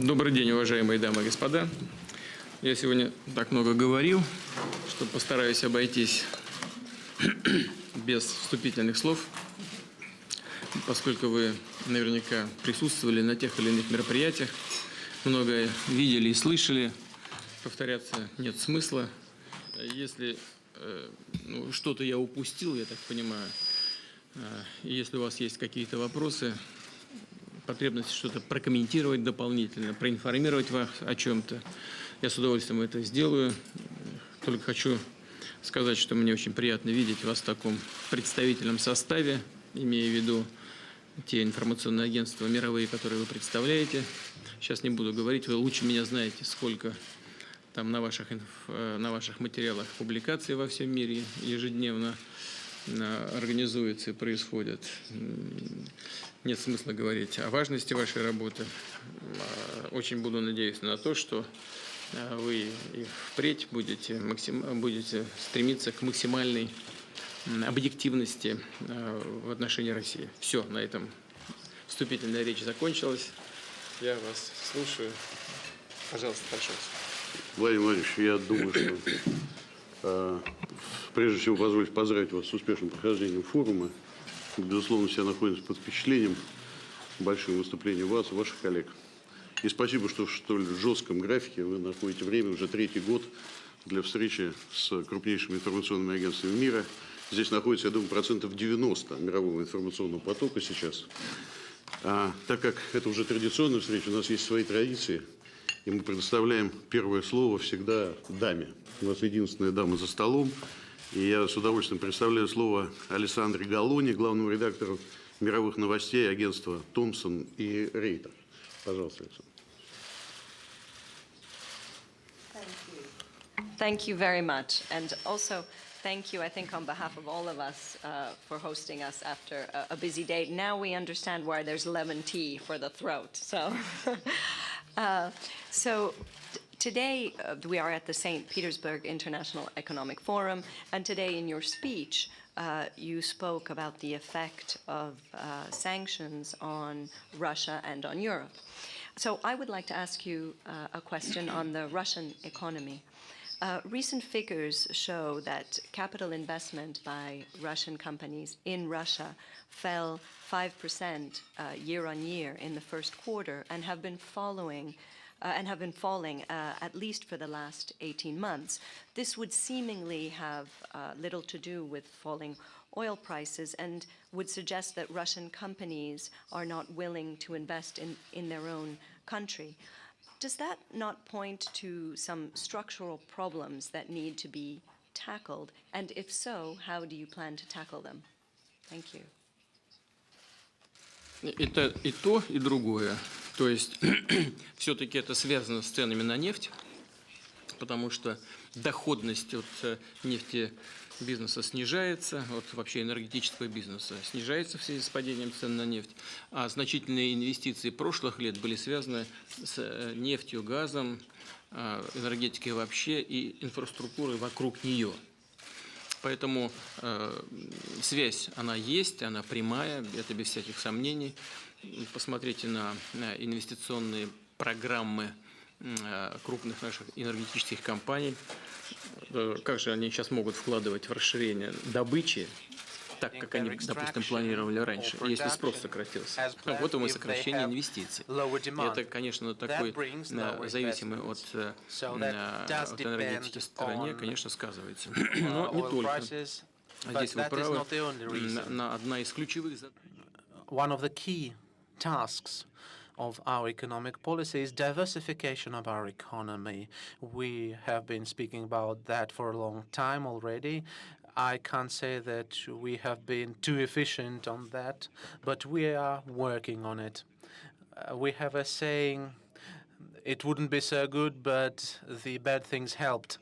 Добрый день, уважаемые дамы и господа. Я сегодня так много говорил, что постараюсь обойтись без вступительных слов, поскольку вы наверняка присутствовали на тех или иных мероприятиях, многое видели и слышали, повторяться нет смысла. Если что-то я упустил, я так понимаю, и если у вас есть какие-то вопросы, потребность что-то прокомментировать дополнительно, проинформировать вас о чем-то, я с удовольствием это сделаю. Только хочу сказать, что мне очень приятно видеть вас в таком представительном составе, имея в виду те информационные агентства мировые, которые вы представляете. Сейчас не буду говорить, вы лучше меня знаете, сколько там на ваших материалах публикаций во всем мире ежедневно организуется и происходит. Нет смысла говорить о важности вашей работы. Очень буду надеяться на то, что вы и впредь будете стремиться к максимальной объективности в отношении России. Все, на этом вступительная речь закончилась. Я вас слушаю. Пожалуйста, прошу. Владимир Владимирович, я думаю, что прежде всего позвольте поздравить вас с успешным прохождением форума. Безусловно, все находимся под впечатлением большим выступлением вас и ваших коллег. И спасибо, что в столь жестком графике вы находите время уже третий год для встречи с крупнейшими информационными агентствами мира. Здесь находится, я думаю, 90% мирового информационного потока сейчас. Так как это уже традиционная встреча, у нас есть свои традиции, и мы предоставляем первое слово всегда даме. У нас единственная дама за столом. И я с удовольствием представляю слово Алессандре Галлони, главному редактору мировых новостей агентства «Томпсон» и «Рейтер». Пожалуйста, Александр. Thank you very much. And also, thank you, I think, on behalf of all of us for hosting us after a busy day. Now we understand why there's lemon tea for the throat. So today, we are at the St. Petersburg International Economic Forum, and today in your speech, you spoke about the effect of sanctions on Russia and on Europe. So I would like to ask you a question on the Russian economy. Recent figures show that capital investment by Russian companies in Russia fell 5% year on year in the first quarter and have been falling at least for the last 18 months. This would seemingly have little to do with falling oil prices and would suggest that Russian companies are not willing to invest in their own country. Does that not point to some structural problems that need to be tackled? And if so, how do you plan to tackle them? Thank you. Это и то, и другое. То есть все-таки это связано с ценами на нефть, потому что доходность от нефтебизнеса снижается, от вообще энергетического бизнеса снижается в связи с падением цен на нефть, а значительные инвестиции прошлых лет были связаны с нефтью, газом, энергетикой вообще и инфраструктурой вокруг нее. Поэтому связь, она есть, она прямая, это без всяких сомнений. Посмотрите на инвестиционные программы крупных наших энергетических компаний. Как же они сейчас могут вкладывать в расширение добычи, так как они, допустим, планировали раньше, если спрос сократился. Вот им и сокращение инвестиций. И это, конечно, такой зависимый от энергетики стране, конечно, сказывается. Но не только. Здесь вы правы. Одна из ключевых задач. Of our economic policy is diversification of our economy. We have been speaking about that for a long time already. I can't say that we have been too efficient on that, but we are working on it. We have a saying, it wouldn't be so good, but the bad things helped.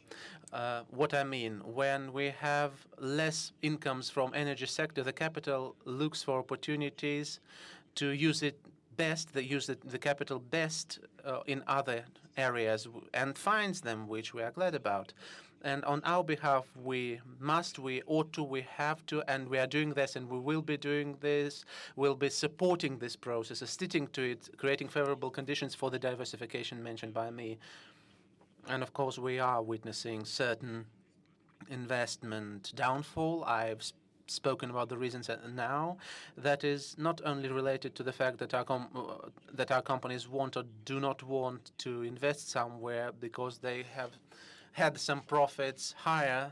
What I mean, when we have less incomes from energy sector, the capital looks for opportunities to use it best, they use the capital best in other areas and finds them, which we are glad about. And on our behalf, we must, we ought to, we have to, and we are doing this, and we will be doing this. We'll be supporting this process, sticking to it, creating favorable conditions for the diversification mentioned by me. And of course, we are witnessing certain investment downfall. I've spoken about the reasons now. That is not only related to the fact that our companies want or do not want to invest somewhere because they have had some profits higher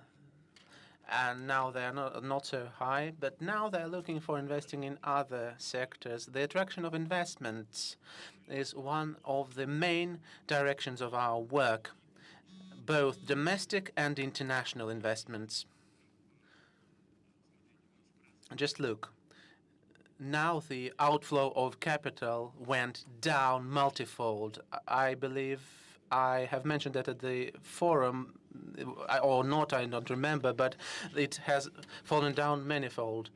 and now they are not so high, but now they're looking for investing in other sectors. The attraction of investments is one of the main directions of our work, both domestic and international investments. Just look. Now the outflow of capital went down multifold. I believe I have mentioned that at the forum, or not, I don't remember, but it has fallen down manifold.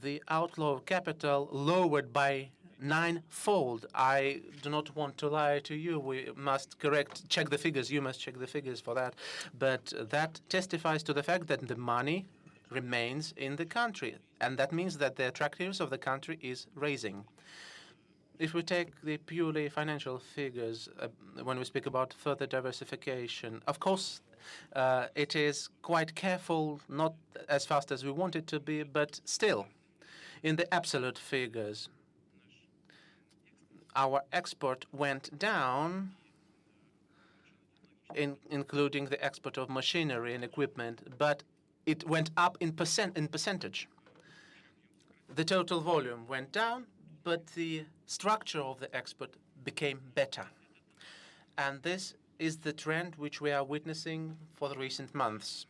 The outflow of capital lowered by ninefold. I do not want to lie to you. We must check the figures. You must check the figures for that. But that testifies to the fact that the money remains in the country. And that means that the attractiveness of the country is raising. If we take the purely financial figures, when we speak about further diversification, of course, it is quite careful, not as fast as we want it to be, but still, in the absolute figures, our export went down, including the export of machinery and equipment, but it went up in percentage. The total volume went down, but the structure of the export became better. And this is the trend which we are witnessing for the recent months.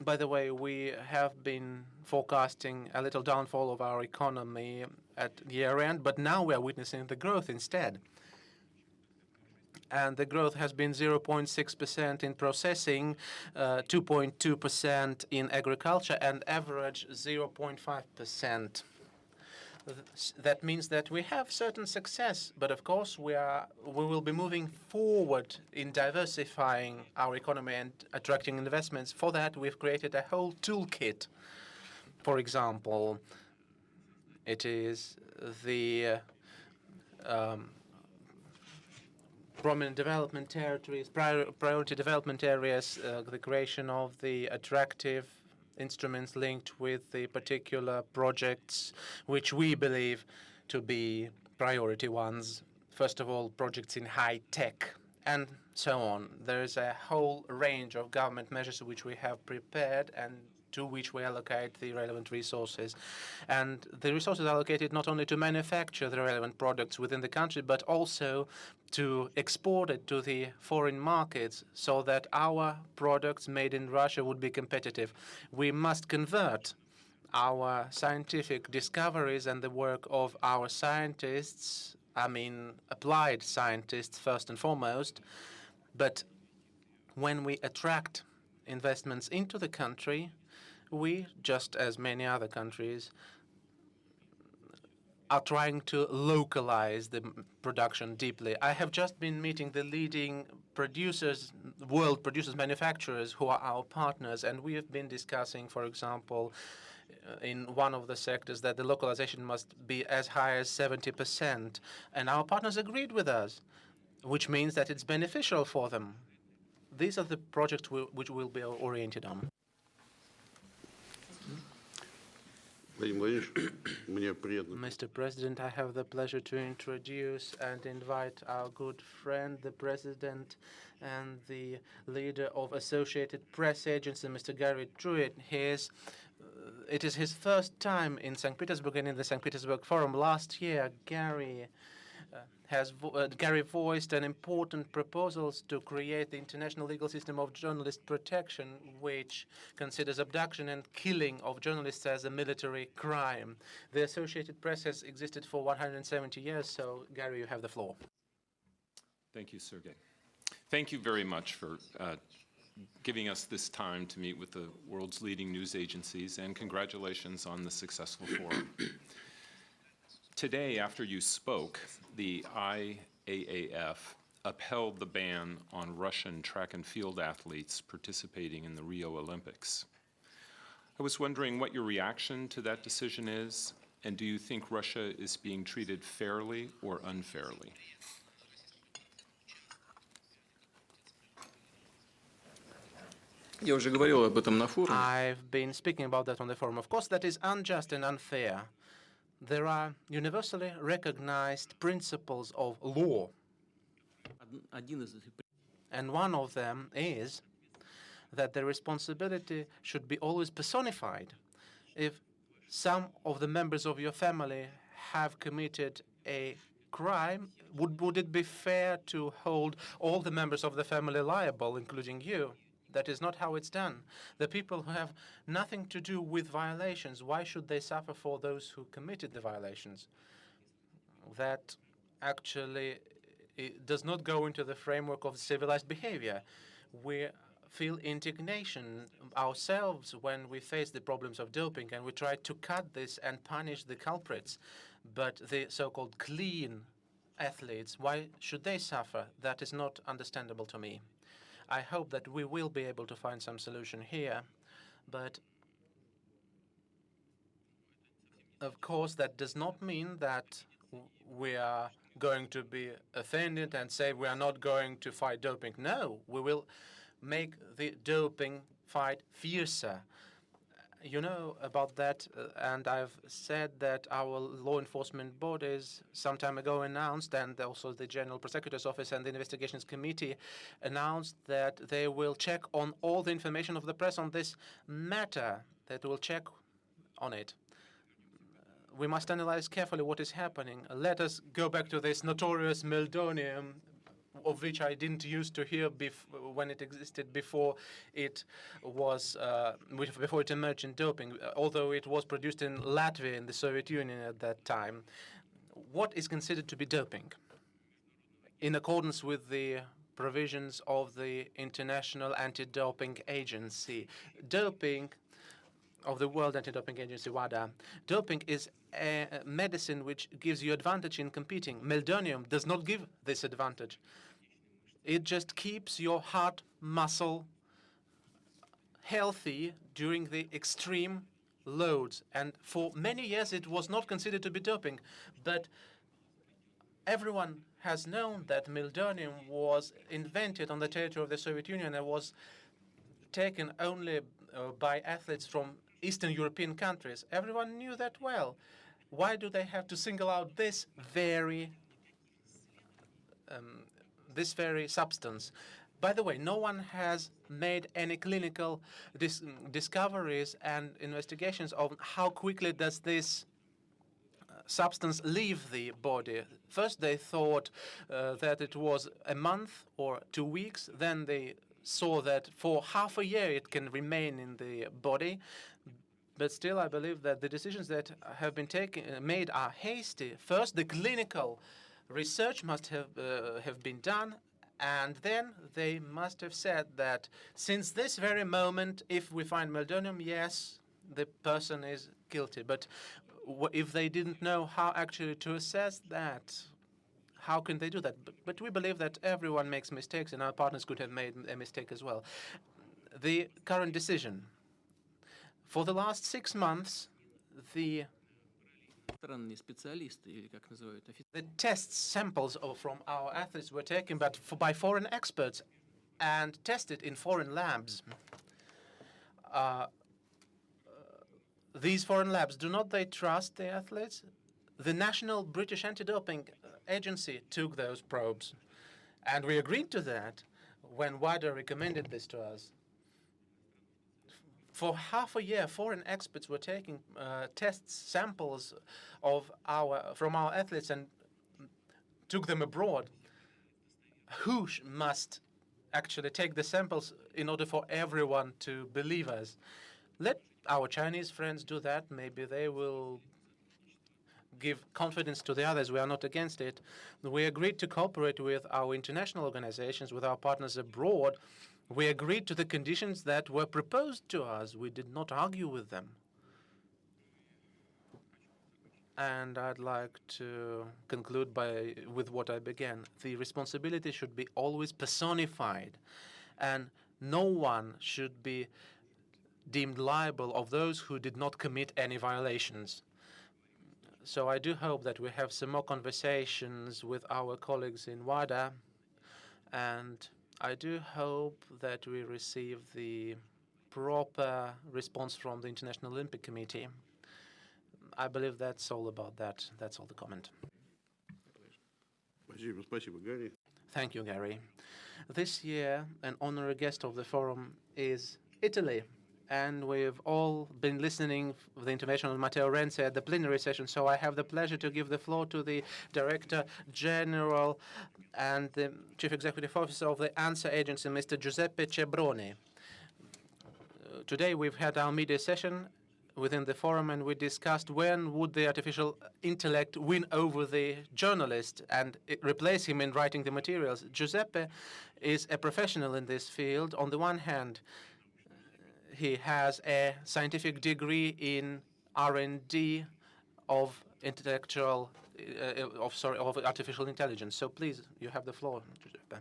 By the way, we have been forecasting a little downfall of our economy at year-end, but now we are witnessing the growth instead. And the growth has been 0.6% in processing, 2.2% in agriculture, and average 0.5%. That means that we have certain success, but of course we will be moving forward in diversifying our economy and attracting investments. For that, we've created a whole toolkit. For example, it is the prominent development territories, priority development areas, the creation of the attractive instruments linked with the particular projects which we believe to be priority ones. First of all, projects in high tech and so on. There is a whole range of government measures which we have prepared and to which we allocate the relevant resources. And the resources are allocated not only to manufacture the relevant products within the country, but also to export it to the foreign markets so that our products made in Russia would be competitive. We must convert our scientific discoveries and the work of our scientists, I mean applied scientists first and foremost, but when we attract investments into the country, we, just as many other countries, are trying to localize the production deeply. I have just been meeting the leading producers, world producers, manufacturers who are our partners, and we have been discussing, for example, in one of the sectors that the localization must be as high as 70%. And our partners agreed with us, which means that it's beneficial for them. These are the projects which we'll be oriented on. Mr. President, I have the pleasure to introduce and invite our good friend, the President and the leader of Associated Press Agency, Mr. Gary Truitt. It is his first time in St. Petersburg and in the St. Petersburg Forum. Last year, Gary voiced an important proposals to create the international legal system of journalist protection, which considers abduction and killing of journalists as a military crime. The Associated Press has existed for 170 years, so Gary, you have the floor. Thank you, Sergey. Thank you very much for giving us this time to meet with the world's leading news agencies, and congratulations on the successful forum. Today, after you spoke, the IAAF upheld the ban on Russian track and field athletes participating in the Rio Olympics. I was wondering what your reaction to that decision is, and do you think Russia is being treated fairly or unfairly? Я уже говорил об этом на форуме. I've been speaking about that on the forum. Of course, that is unjust and unfair. There are universally recognized principles of law, Один из and one of them is that the responsibility should be always personified. If some of the members of your family have committed a crime, would it be fair to hold all the members of the family liable, including you? That is not how it's done. The people who have nothing to do with violations, why should they suffer for those who committed the violations? That actually does not go into the framework of civilized behavior. We feel indignation ourselves when we face the problems of doping, and we try to cut this and punish the culprits. But the so-called clean athletes, why should they suffer? That is not understandable to me. I hope that we will be able to find some solution here, but of course that does not mean that we are going to be offended and say we are not going to fight doping. No, we will make the doping fight fiercer. You know about that, and I've said that our law enforcement bodies some time ago announced, and also the General Prosecutor's Office and the Investigations Committee announced that they will check on all the information of the press on this matter, that will check on it. We must analyze carefully what is happening. Let us go back to this notorious meldonium, of which I didn't used to hear when it existed before it was before it emerged in doping, although it was produced in Latvia in the Soviet Union at that time. What is considered to be doping in accordance with the provisions of the International Anti-Doping Agency? Doping of the World Anti-Doping Agency, WADA. Doping is a medicine which gives you advantage in competing. Meldonium does not give this advantage. It just keeps your heart muscle healthy during the extreme loads. And for many years, it was not considered to be doping. But everyone has known that meldonium was invented on the territory of the Soviet Union and was taken only by athletes from Eastern European countries. Everyone knew that well. Why do they have to single out this very substance? By the way, no one has made any clinical discoveries and investigations of how quickly does this substance leave the body. First, they thought that it was a month or 2 weeks. Then they saw that for half a year it can remain in the body. But still, I believe that the decisions that have been made are hasty. First, the clinical research must have been done, and then they must have said that since this very moment, if we find meldonium, yes, the person is guilty. But if they didn't know how actually to assess that, how can they do that? But we believe that everyone makes mistakes, and our partners could have made a mistake as well. The current decision. For the last 6 months, the test samples from our athletes were taken by foreign experts and tested in foreign labs. These foreign labs, do not they trust the athletes? The National British Anti-Doping Agency took those probes, and we agreed to that when WADA recommended this to us. For half a year, foreign experts were taking samples from our athletes and took them abroad. Who must actually take the samples in order for everyone to believe us? Let our Chinese friends do that. Maybe they will give confidence to the others. We are not against it. We agreed to cooperate with our international organizations, with our partners abroad. We agreed to the conditions that were proposed to us. We did not argue with them. And I'd like to conclude with what I began. The responsibility should be always personified, and no one should be deemed liable of those who did not commit any violations. So I do hope that we have some more conversations with our colleagues in WADA, and I do hope that we receive the proper response from the International Olympic Committee. I believe that's all about that. That's all the comment. Спасибо, Гарри. Thank you, Gary. This year, an honorary guest of the forum is Italy. And we've all been listening to the intervention of Matteo Renzi at the plenary session. So I have the pleasure to give the floor to the Director General and the Chief Executive Officer of the ANSA agency, Mr. Giuseppe Cebroni. Today we've had our media session within the forum, and we discussed when would the artificial intellect win over the journalist and replace him in writing the materials. Giuseppe is a professional in this field. On the one hand, he has a scientific degree in R&D of artificial intelligence. So please, you have the floor, Giuseppe.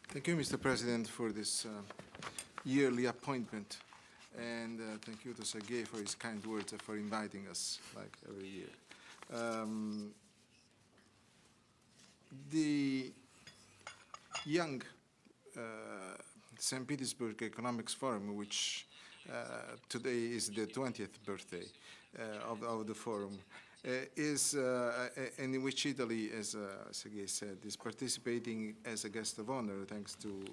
Thank you, Mr. President, for this yearly appointment. And thank you to Sergei for his kind words and for inviting us, like every year. The young St. Petersburg Economics Forum, which today is the 20th birthday of the forum, and in which Italy, as Sergei said, is participating as a guest of honor thanks to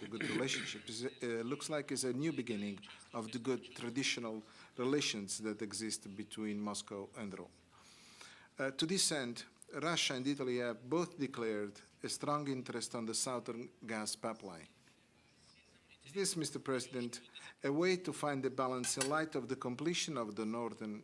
the good relationship. Looks like it's a new beginning of the good traditional relations that exist between Moscow and Rome. To this end, Russia and Italy have both declared a strong interest on the southern gas pipeline. Is this, Mr. President, a way to find a balance in light of the completion of the northern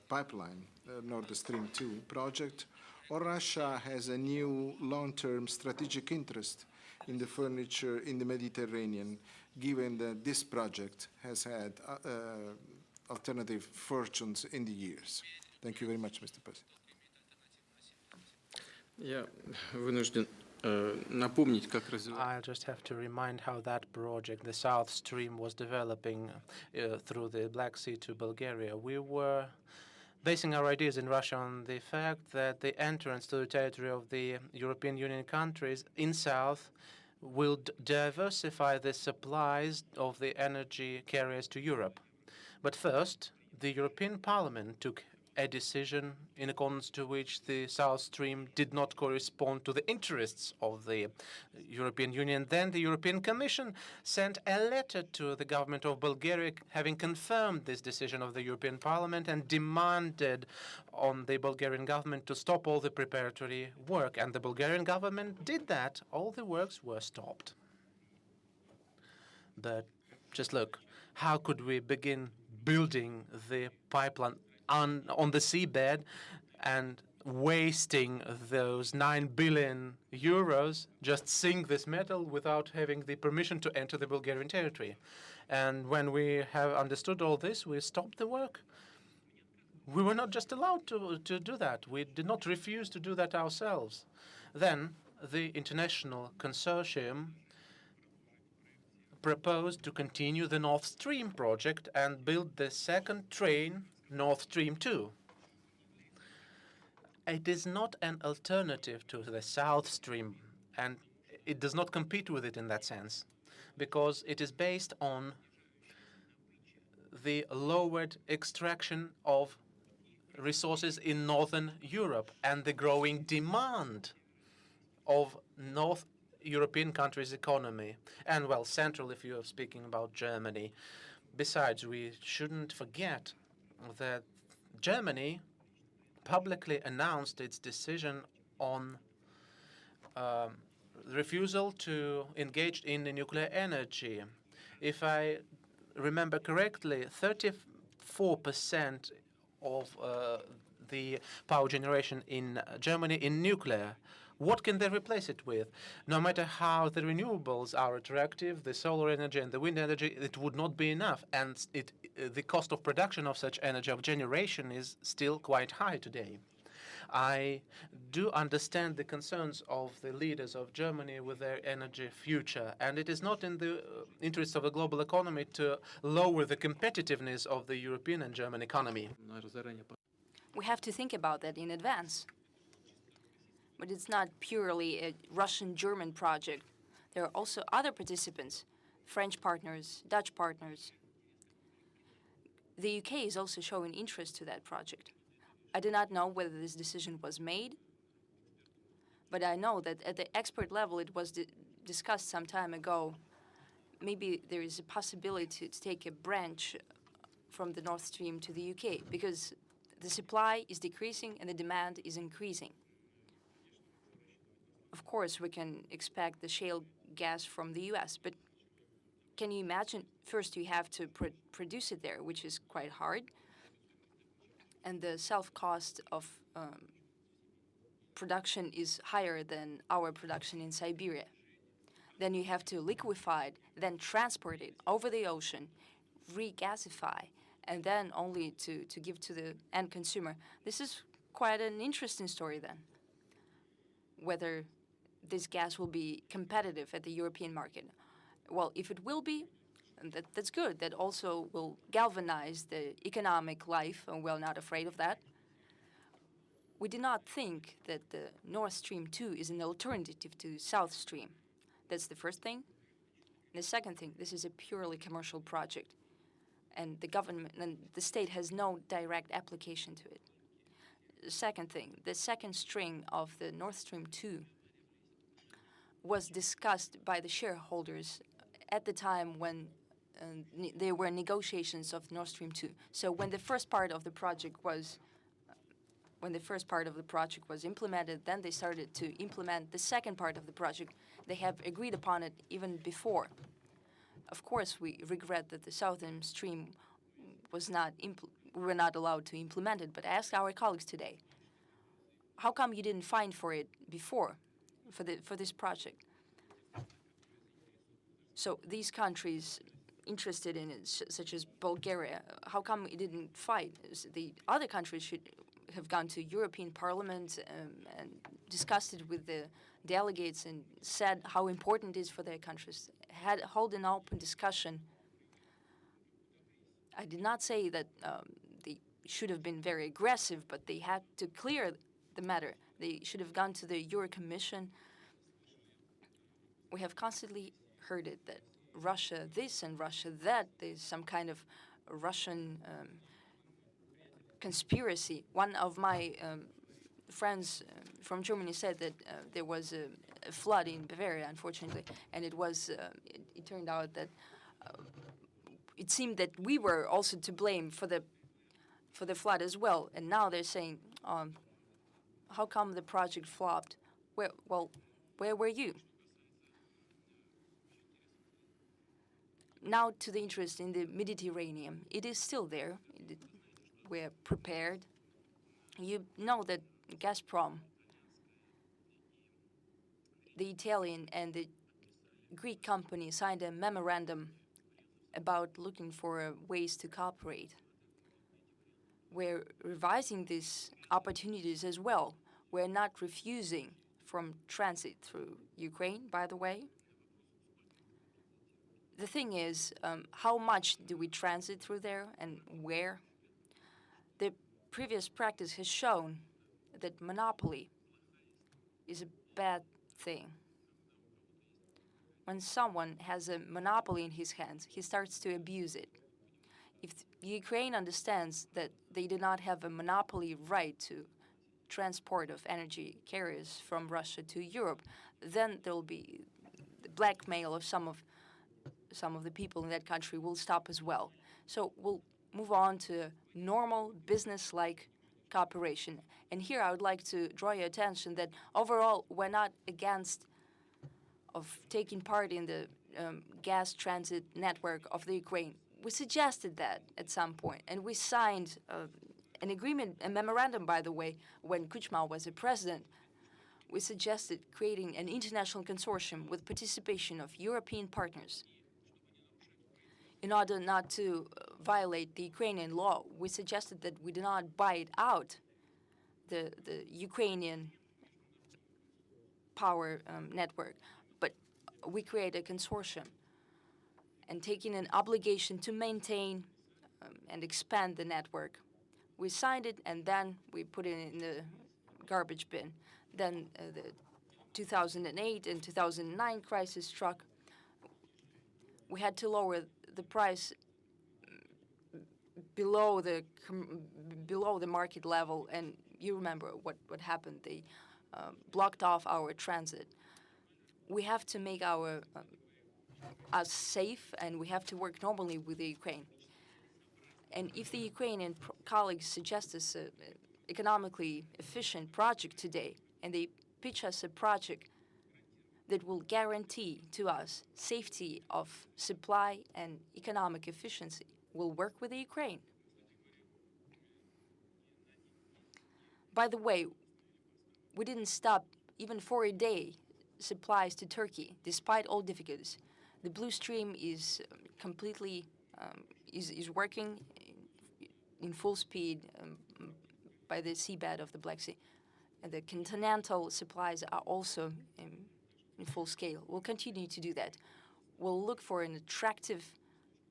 pipeline, Nord Stream 2 project, or Russia has a new long-term strategic interest in the furniture in the Mediterranean, given that this project has had alternative fortunes in the years? Thank you very much, Mr. President. Я вынужден напомнить, как развивается. I'll just have to remind how that project, the South Stream, was developing through the Black Sea to Bulgaria. We were basing our ideas in Russia on the fact that the entrance to the territory of the European Union countries in South will diversify the supplies of the energy carriers to Europe. But first, the European Parliament took a decision in accordance to which the South Stream did not correspond to the interests of the European Union. Then the European Commission sent a letter to the government of Bulgaria having confirmed this decision of the European Parliament and demanded on the Bulgarian government to stop all the preparatory work. And the Bulgarian government did that. All the works were stopped. But just look, how could we begin building the pipeline on the seabed and wasting those 9 billion euros, just sink this metal without having the permission to enter the Bulgarian territory? And when we have understood all this, we stopped the work. We were not just allowed to do that. We did not refuse to do that ourselves. Then the international consortium proposed to continue the Nord Stream project and build the second train, Nord Stream 2. It is not an alternative to the South Stream, and it does not compete with it in that sense, because it is based on the lowered extraction of resources in Northern Europe and the growing demand of North European countries' economy, and, well, Central if you are speaking about Germany. Besides, we shouldn't forget that Germany publicly announced its decision on refusal to engage in nuclear energy. If I remember correctly, 34% of the power generation in Germany in nuclear, What can they replace it with? No matter how the renewables are attractive, the solar energy and the wind energy, it would not be enough. And the cost of production of such energy, of generation, is still quite high today. I do understand the concerns of the leaders of Germany with their energy future, and it is not in the interest of the global economy to lower the competitiveness of the European and German economy. We have to think about that in advance. But it's not purely a Russian-German project. There are also other participants, French partners, Dutch partners. The UK is also showing interest to that project. I do not know whether this decision was made, but I know that at the expert level it was discussed some time ago. Maybe there is a possibility to take a branch from the Nord Stream to the UK, because the supply is decreasing and the demand is increasing. Of course, we can expect the shale gas from the US, but can you imagine, first you have to produce it there, which is quite hard, and the self-cost of production is higher than our production in Siberia. Then you have to liquefy it, then transport it over the ocean, regasify, and then only to give to the end consumer. This is quite an interesting story then, whether this gas will be competitive at the European market. Well, if it will be, that's good. That also will galvanize the economic life, and we're not afraid of that. We do not think that the Nord Stream 2 is an alternative to South Stream. That's the first thing. And the second thing, this is a purely commercial project, and the government and the state has no direct application to it. The second thing, the second string of the Nord Stream 2 was discussed by the shareholders at the time when there were negotiations of Nord Stream 2. So when the first part of the project was implemented, then they started to implement the second part of the project. They have agreed upon it even before. Of course, we regret that the Southern Stream was not we were not allowed to implement it. But I asked our colleagues today, how come you didn't find for it before, for this project? So these countries interested in it, such as Bulgaria, how come it didn't fight? The other countries should have gone to European Parliament and discussed it with the delegates and said how important it is for their countries. Hold an open discussion. I did not say that they should have been very aggressive, but they had to clear the matter. They should have gone to the Euro Commission. We have constantly heard it that Russia this and Russia that. There's some kind of Russian conspiracy. One of my friends from Germany said that there was a flood in Bavaria, unfortunately, and it turned out that it seemed that we were also to blame for the flood as well. And now they're saying, how come the project flopped? Where were you? Now to the interest in the Mediterranean. It is still there. We're prepared. You know that Gazprom, the Italian and the Greek company, signed a memorandum about looking for ways to cooperate. We're revising these opportunities as well. We're not refusing from transit through Ukraine, by the way. The thing is, how much do we transit through there and where? The previous practice has shown that monopoly is a bad thing. When someone has a monopoly in his hands, he starts to abuse it. If Ukraine understands that they do not have a monopoly right to transport of energy carriers from Russia to Europe, then there will be the blackmail of some of the people in that country will stop as well. So we'll move on to normal business-like cooperation. And here I would like to draw your attention that overall we're not against of taking part in the gas transit network of the Ukraine. We suggested that at some point, and we signed an agreement, a memorandum, by the way, when Kuchma was a president. we suggested creating an international consortium with participation of European partners. In order not to violate the Ukrainian law, we suggested that we do not buy out the Ukrainian power network, but we create a consortium and taking an obligation to maintain and expand the network. We signed it and then we put it in the garbage bin. Then the 2008 and 2009 crisis struck. We had to lower the price below the market level, and you remember what happened. They blocked off our transit. We have to make us safe, and we have to work normally with the Ukraine. And if the Ukrainian colleagues suggest us an economically efficient project today, and they pitch us a project that will guarantee to us safety of supply and economic efficiency, we'll work with the Ukraine. By the way, we didn't stop even for a day supplies to Turkey, despite all difficulties. The Blue Stream is completely is working in full speed by the seabed of the Black Sea. And the continental supplies are also in full scale. We'll continue to do that. We'll look for an attractive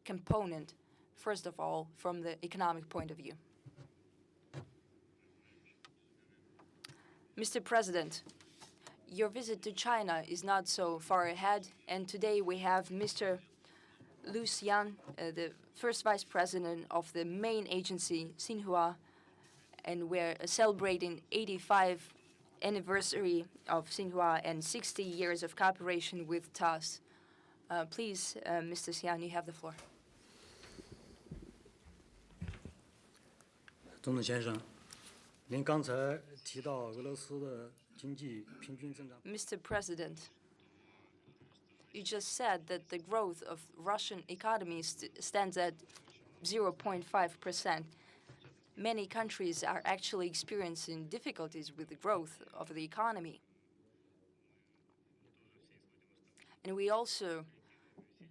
component, first of all, from the economic point of view. Mr. President, your visit to China is not so far ahead, and today we have Mr. Liu Xian, the first vice president of the main agency, Xinhua, and we're celebrating 85th anniversary of Xinhua and 60 years of cooperation with TASS. Please, Mr. Xian, you have the floor. 总统先生，您刚才提到俄罗斯的经济平均增长。 Mr. President, you just said that the growth of Russian economy stands at 0.5%. Many countries are actually experiencing difficulties with the growth of the economy. And we also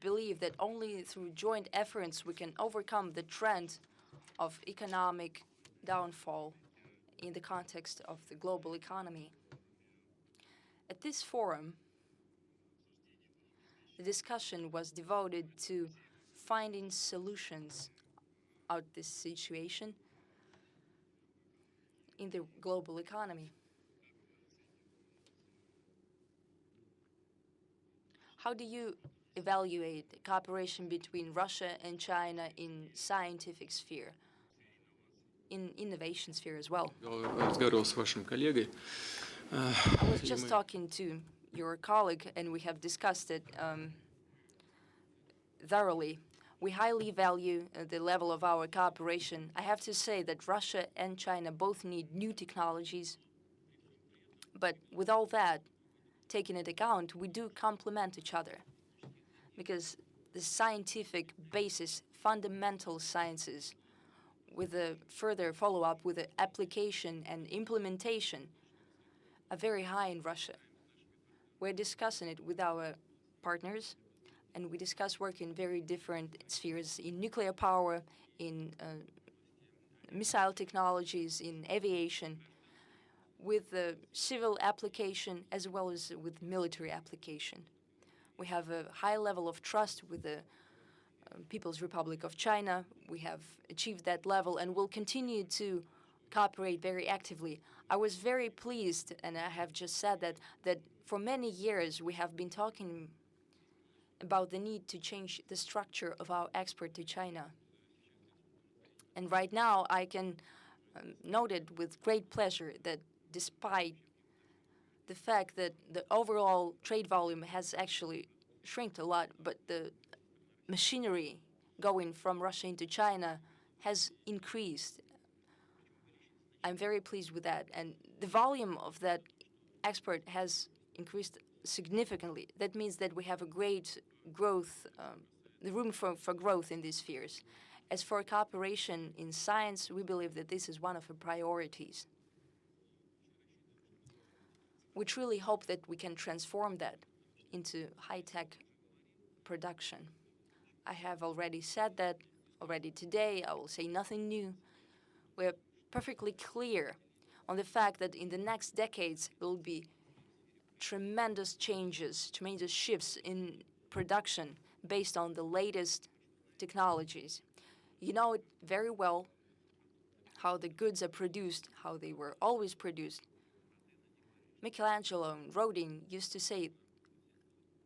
believe that only through joint efforts we can overcome the trend of economic downfall in the context of the global economy. At this forum, the discussion was devoted to finding solutions out this situation in the global economy. How do you evaluate the cooperation between Russia and China in scientific sphere, in innovation sphere as well? Разговаривал с вашим коллегой. I was just talking to your colleague, and we have discussed it thoroughly. We highly value the level of our cooperation. I have to say that Russia and China both need new technologies. But with all that taken into account, we do complement each other. Because the scientific basis, fundamental sciences, with a further follow-up with the application and implementation, are very high in Russia. We're discussing it with our partners, and we discuss work in very different spheres, in nuclear power, in missile technologies, in aviation, with the civil application as well as with military application. We have a high level of trust with the People's Republic of China. We have achieved that level and will continue to cooperate very actively. I was very pleased, and I have just said that for many years we have been talking about the need to change the structure of our export to China. And right now I can note it with great pleasure that despite the fact that the overall trade volume has actually shrinked a lot, but the machinery going from Russia into China has increased. I'm very pleased with that. And the volume of that export has increased significantly. That means that we have a great growth, the room for growth in these spheres. As for cooperation in science, we believe that this is one of the priorities. We truly hope that we can transform that into high-tech production. I have already said that already today. I will say nothing new. We're perfectly clear on the fact that in the next decades there will be tremendous changes, tremendous shifts in production based on the latest technologies. You know it very well how the goods are produced, how they were always produced. Michelangelo and Rodin used to say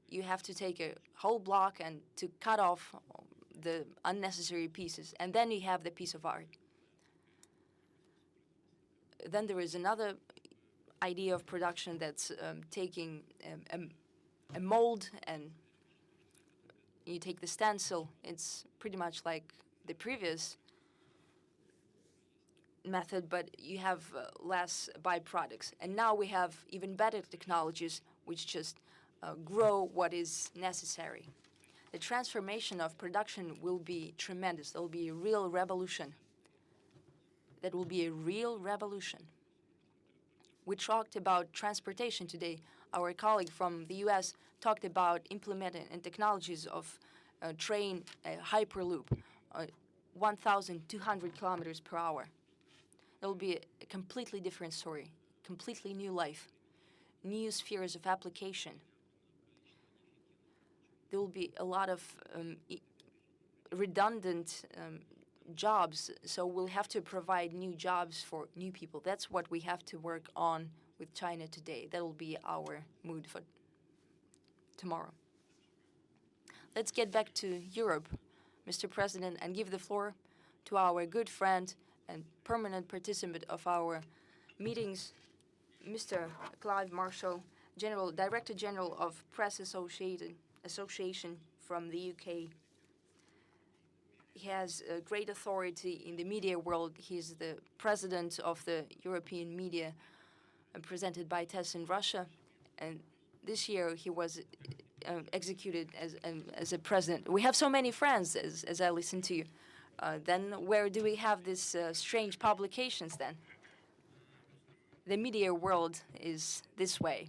you have to take a whole block and to cut off the unnecessary pieces, and then you have the piece of art. Then there is another idea of production that's taking a mold and you take the stencil. It's pretty much like the previous method, but you have less byproducts. And now we have even better technologies which just grow what is necessary. The transformation of production will be tremendous. There will be a real revolution. That will be a real revolution. We talked about transportation today. Our colleague from the US talked about implementing technologies of train hyperloop, 1,200 kilometers per hour. It will be a completely different story, completely new life, new spheres of application. There will be a lot of redundant jobs, so we'll have to provide new jobs for new people. That's what we have to work on with China today. That will be our mood for tomorrow. Let's get back to Europe, Mr. President, and give the floor to our good friend and permanent participant of our meetings, Mr. Clive Marshall, Director General of Press Association from the UK. He has great authority in the media world. He's the president of the European media presented by TESS in Russia. And this year he was executed as a president. We have so many friends as I listen to you. Then where do we have these strange publications then? The media world is this way.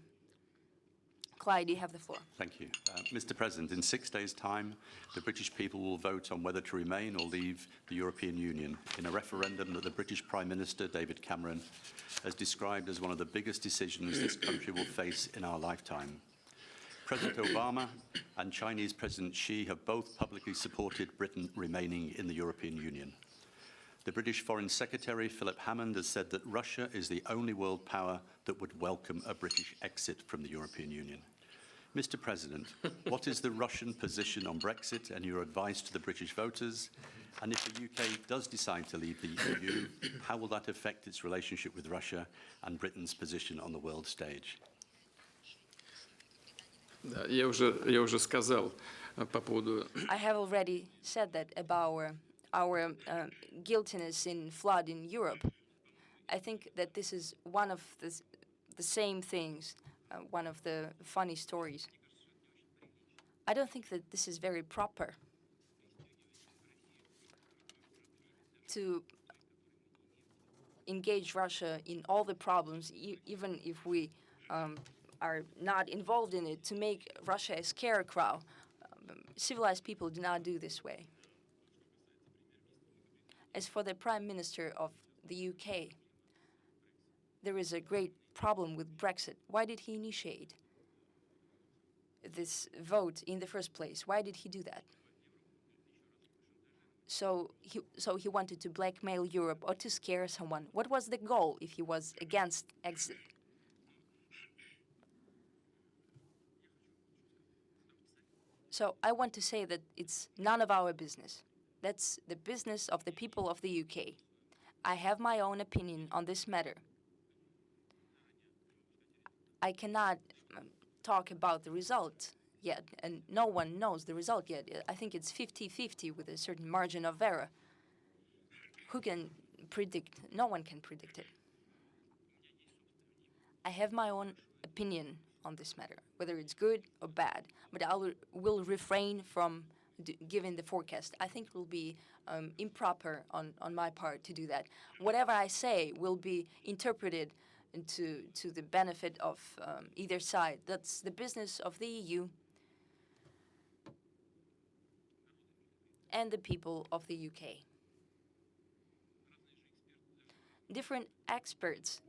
Clyde, you have the floor. Thank you. Mr. President, in 6 days' time, the British people will vote on whether to remain or leave the European Union in a referendum that the British Prime Minister, David Cameron, has described as one of the biggest decisions this country will face in our lifetime. President Obama and Chinese President Xi have both publicly supported Britain remaining in the European Union. The British Foreign Secretary, Philip Hammond, has said that Russia is the only world power that would welcome a British exit from the European Union. Mr. President, what is the Russian position on Brexit and your advice to the British voters? And if the UK does decide to leave the EU, how will that affect its relationship with Russia and Britain's position on the world stage? Да, я уже сказал по поводу. I have already said that about our guiltiness in flood in Europe. I think that this is one of the same things, one of the funny stories. I don't think that this is very proper to engage Russia in all the problems, even if we are not involved in it, to make Russia a scarecrow. Civilized people do not do this way. As for the Prime Minister of the UK, there is a great problem with Brexit. Why did he initiate this vote in the first place? Why did he do that? So he wanted to blackmail Europe or to scare someone. What was the goal if he was against exit? So I want to say that it's none of our business. That's the business of the people of the UK. I have my own opinion on this matter. I cannot talk about the result yet, and no one knows the result yet. I think it's 50-50 with a certain margin of error. Who can predict? No one can predict it. I have my own opinion on this matter, whether it's good or bad, but I will refrain from giving the forecast. I think it will be improper on my part to do that. Whatever I say will be interpreted to the benefit of either side. That's the business of the EU and the people of the UK. Different experts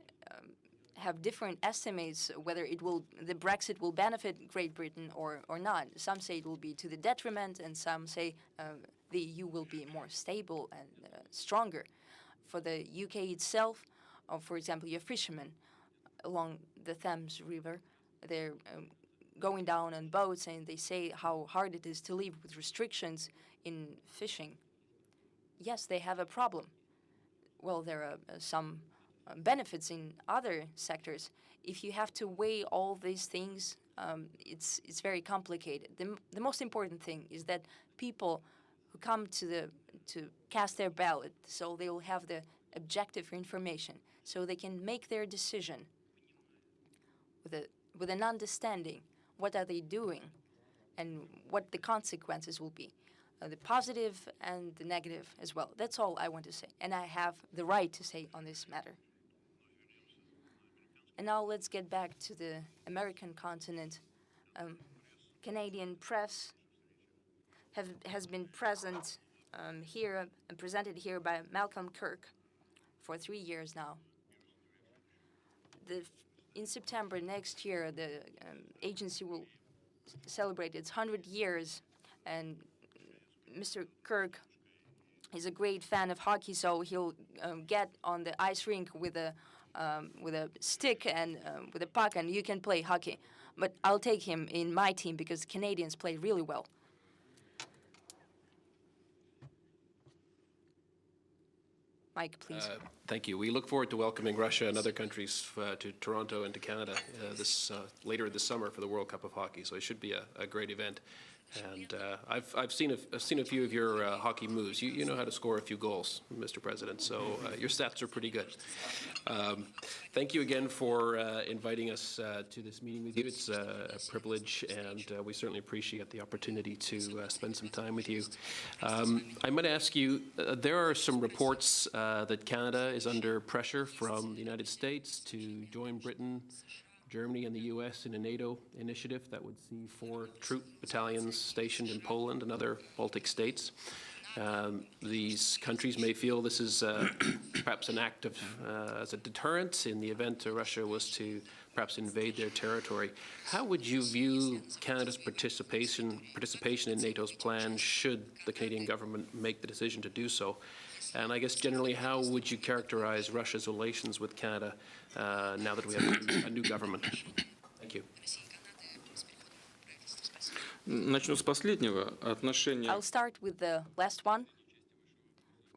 have different estimates whether the Brexit will benefit Great Britain or not. Some say it will be to the detriment, and some say the EU will be more stable and stronger. For the UK itself, for example, your fishermen along the Thames River, they're going down on boats and they say how hard it is to live with restrictions in fishing. Yes, they have a problem. Well, there are some benefits in other sectors. If you have to weigh all these things, it's very complicated. The most important thing is that people who come to cast their ballot, so they will have the objective information, so they can make their decision with an understanding what are they doing and what the consequences will be. The positive and the negative as well. That's all I want to say. And I have the right to say on this matter. And now let's get back to the American continent. Canadian press has been present here and presented here by Malcolm Kirk for 3 years now. In September next year, the agency will celebrate its 100 years, and Mr. Kirk is a great fan of hockey, so he'll get on the ice rink with a stick and with a puck, and you can play hockey. But I'll take him in my team because Canadians play really well. Mike, please. Thank you. We look forward to welcoming Russia and other countries to Toronto and to Canada later this summer for the World Cup of Hockey. So it should be a great event. And I've seen a few of your hockey moves. You know how to score a few goals, Mr. President. So your stats are pretty good. Thank you again for inviting us to this meeting with you. It's a privilege, and we certainly appreciate the opportunity to spend some time with you. I might ask you, there are some reports that Canada is under pressure from the United States to join Britain, Germany, and the U.S. in a NATO initiative that would see 4 troop battalions stationed in Poland and other Baltic states. These countries may feel this is perhaps an act of as a deterrent in the event Russia was to perhaps invade their territory. How would you view Canada's participation in NATO's plan should the Canadian government make the decision to do so? And I guess generally, how would you characterize Russia's relations with Canada now that we have a new government? Thank you. Начну с последнего. Отношения. I'll start with the last one,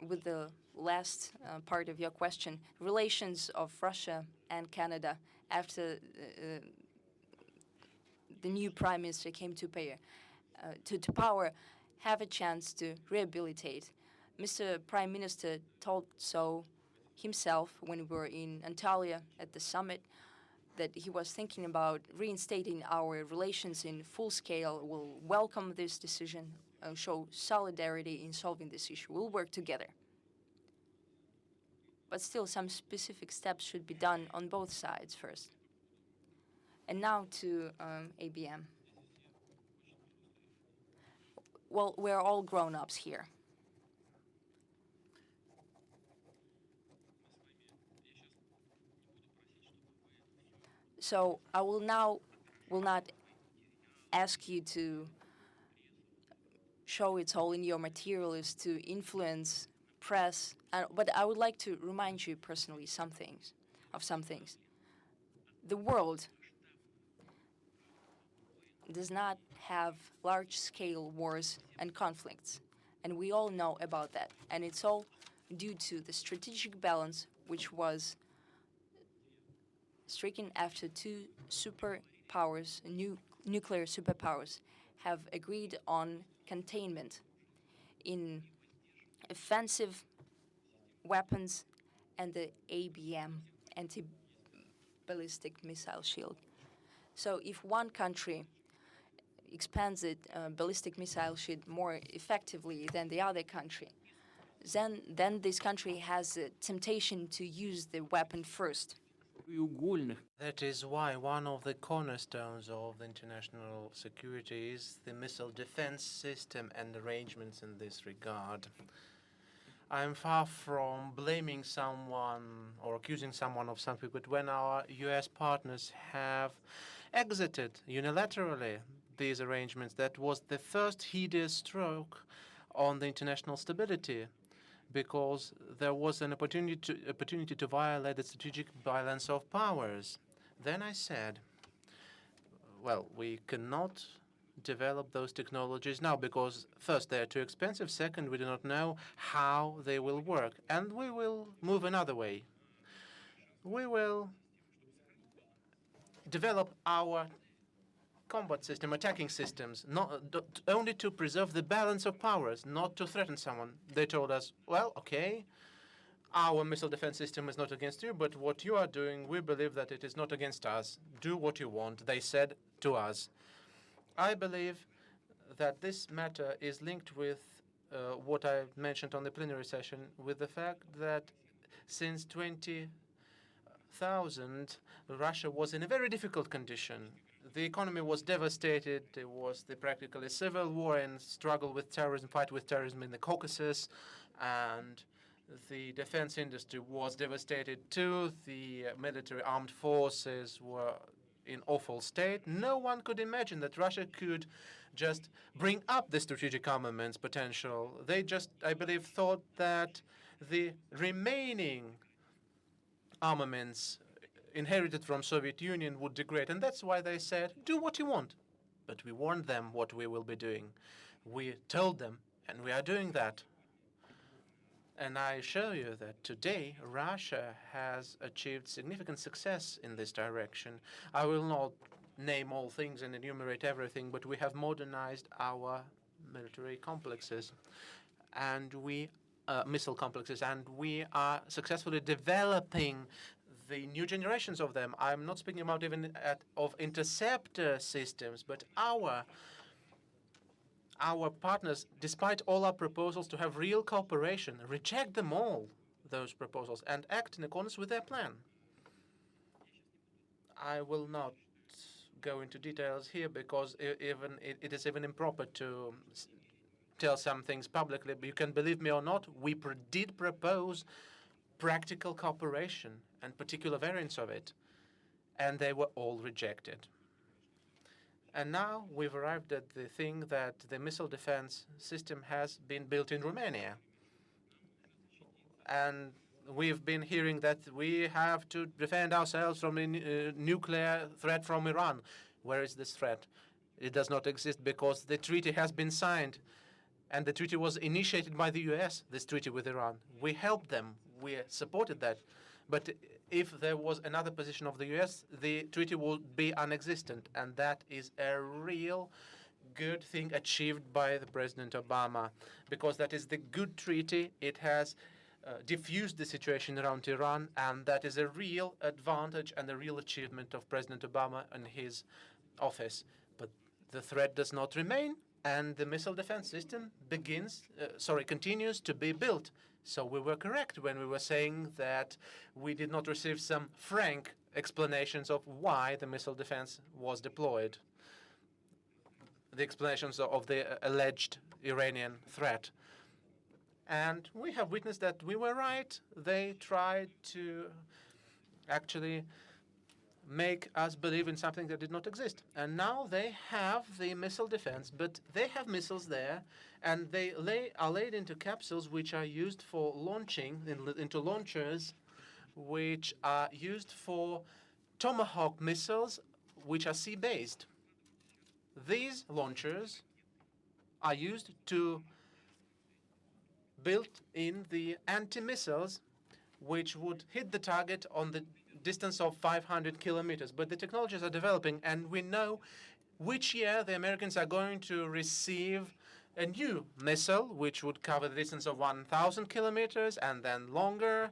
with the last part of your question. Relations of Russia and Canada after the new prime minister came to power have a chance to rehabilitate. Mr. Prime Minister told so himself when we were in Antalya at the summit, that he was thinking about reinstating our relations in full scale. We'll welcome this decision, show solidarity in solving this issue. We'll work together. But still, some specific steps should be done on both sides first. And now to ABM. Well, we're all grown-ups here. So I will not ask you to show it all in your materials to influence press, but I would like to remind you personally of some things. The world does not have large-scale wars and conflicts, and we all know about that. And it's all due to the strategic balance which was stricken after 2 superpowers, nuclear superpowers, have agreed on containment in offensive weapons and the ABM, anti-ballistic missile shield. So if one country expands its ballistic missile shield more effectively than the other country, then this country has a temptation to use the weapon first. That is why one of the cornerstones of international security is the missile defense system and arrangements in this regard. I'm far from blaming someone or accusing someone of something, but when our US partners have exited unilaterally these arrangements, that was the first hideous stroke on the international stability, because there was an opportunity to violate the strategic balance of powers. Then I said, well, we cannot develop those technologies now because, first, they're too expensive. Second, we do not know how they will work. And we will move another way. We will develop our combat system, attacking systems, only to preserve the balance of powers, not to threaten someone. They told us, well, okay, our missile defense system is not against you, but what you are doing, we believe that it is not against us. Do what you want, they said to us. I believe that this matter is linked with what I mentioned on the plenary session, with the fact that since 2000, Russia was in a very difficult condition. The economy was devastated. There was the practically civil war and struggle with terrorism, fight with terrorism in the Caucasus, and the defense industry was devastated too. The military armed forces were in awful state. No one could imagine that Russia could just bring up the strategic armaments potential. They just, I believe, thought that the remaining armaments inherited from Soviet Union would degrade, and that's why they said, do what you want. But we warned them what we will be doing. We told them, and we are doing that. And I assure you that today Russia has achieved significant success in this direction. I will not name all things and enumerate everything, but we have modernized our military complexes, and missile complexes, and we are successfully developing the new generations of them. I'm not speaking about even of interceptor systems, but our partners, despite all our proposals to have real cooperation, reject them all, those proposals, and act in accordance with their plan. I will not go into details here because it is even improper to tell some things publicly, but you can believe me or not, we did propose practical cooperation and particular variants of it, and they were all rejected. And now we've arrived at the thing that the missile defense system has been built in Romania. And we've been hearing that we have to defend ourselves from a nuclear threat from Iran. Where is this threat? It does not exist because the treaty has been signed. And the treaty was initiated by the US, this treaty with Iran. We helped them. We supported that. But if there was another position of the US, the treaty would be non-existent. And that is a real good thing achieved by the President Obama, because that is the good treaty. It has diffused the situation around Iran, and that is a real advantage and a real achievement of President Obama and his office. But the threat does not remain, and the missile defense system continues to be built. So we were correct when we were saying that we did not receive some frank explanations of why the missile defense was deployed, the explanations of the alleged Iranian threat. And we have witnessed that we were right. They tried to actually make us believe in something that did not exist. And now they have the missile defense, but they have missiles there, and they are laid into capsules which are used for launching into launchers, which are used for Tomahawk missiles, which are sea-based. These launchers are used to build in the anti-missiles, which would hit the target on the distance of 500 kilometers. But the technologies are developing, and we know which year the Americans are going to receive a new missile, which would cover the distance of 1,000 kilometers and then longer,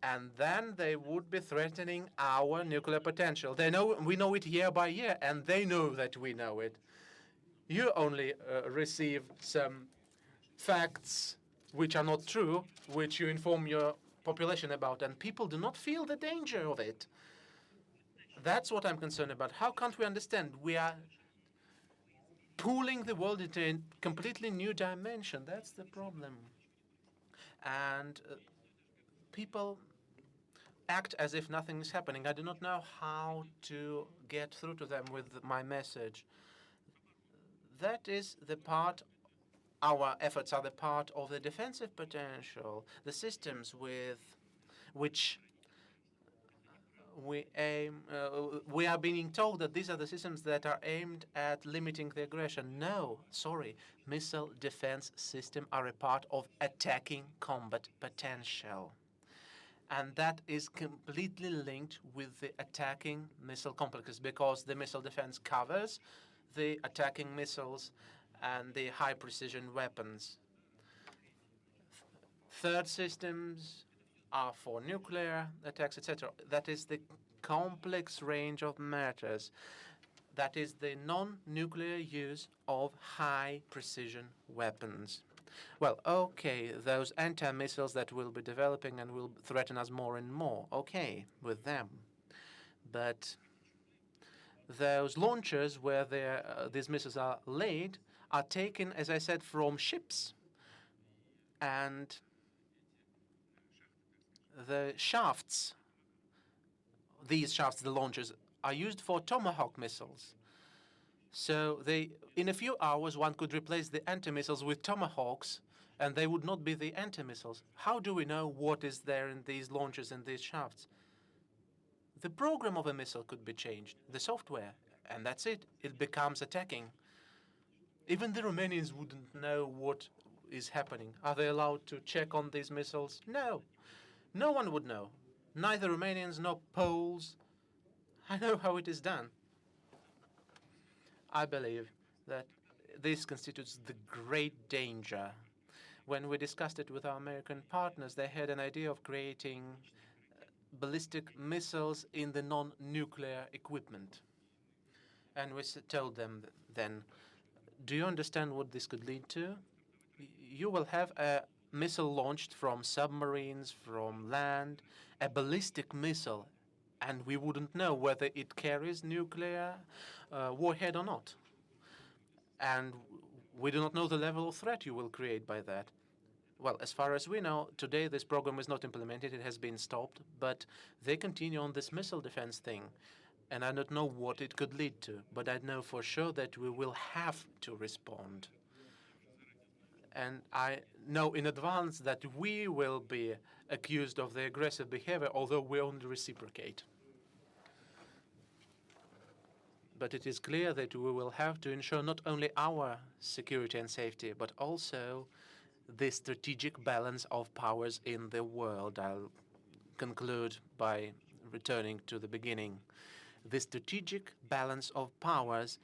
and then they would be threatening our nuclear potential. We know it year by year, and they know that we know it. You only receive some facts which are not true, which you inform your population about, and people do not feel the danger of it. That's what I'm concerned about. How can't we understand? We are pulling the world into a completely new dimension. That's the problem. And people act as if nothing is happening. I do not know how to get through to them with my message. That is the part, our efforts are the part of the defensive potential, the systems with which we aim. We are being told that these are the systems that are aimed at limiting the aggression. No, sorry. Missile defense systems are a part of attacking combat potential. And that is completely linked with the attacking missile complexes, because the missile defense covers the attacking missiles and the high-precision weapons. Third systems are for nuclear attacks, etc. That is the complex range of matters. That is the non-nuclear use of high-precision weapons. Well, okay, those anti-missiles that we'll be developing and will threaten us more and more, okay, with them. But those launchers where these missiles are laid are taken, as I said, from ships. And the shafts, these shafts, the launchers, are used for Tomahawk missiles. So in a few hours, one could replace the anti-missiles with Tomahawks, and they would not be the anti-missiles. How do we know what is there in these launchers and these shafts? The program of a missile could be changed, the software, and that's it. It becomes attacking. Even the Romanians wouldn't know what is happening. Are they allowed to check on these missiles? No. No one would know. Neither Romanians nor Poles. I know how it is done. I believe that this constitutes the great danger. When we discussed it with our American partners, they had an idea of creating ballistic missiles in the non-nuclear equipment. And we told them then, do you understand what this could lead to? You will have a missile launched from submarines, from land, a ballistic missile, and we wouldn't know whether it carries nuclear warhead or not. And we do not know the level of threat you will create by that. Well, as far as we know, today this program is not implemented. It has been stopped, but they continue on this missile defense thing. And I don't know what it could lead to, but I know for sure that we will have to respond. And I know in advance that we will be accused of the aggressive behavior, although we only reciprocate. But it is clear that we will have to ensure not only our security and safety, but also the strategic balance of powers in the world. I'll conclude by returning to the beginning. The strategic balance of powers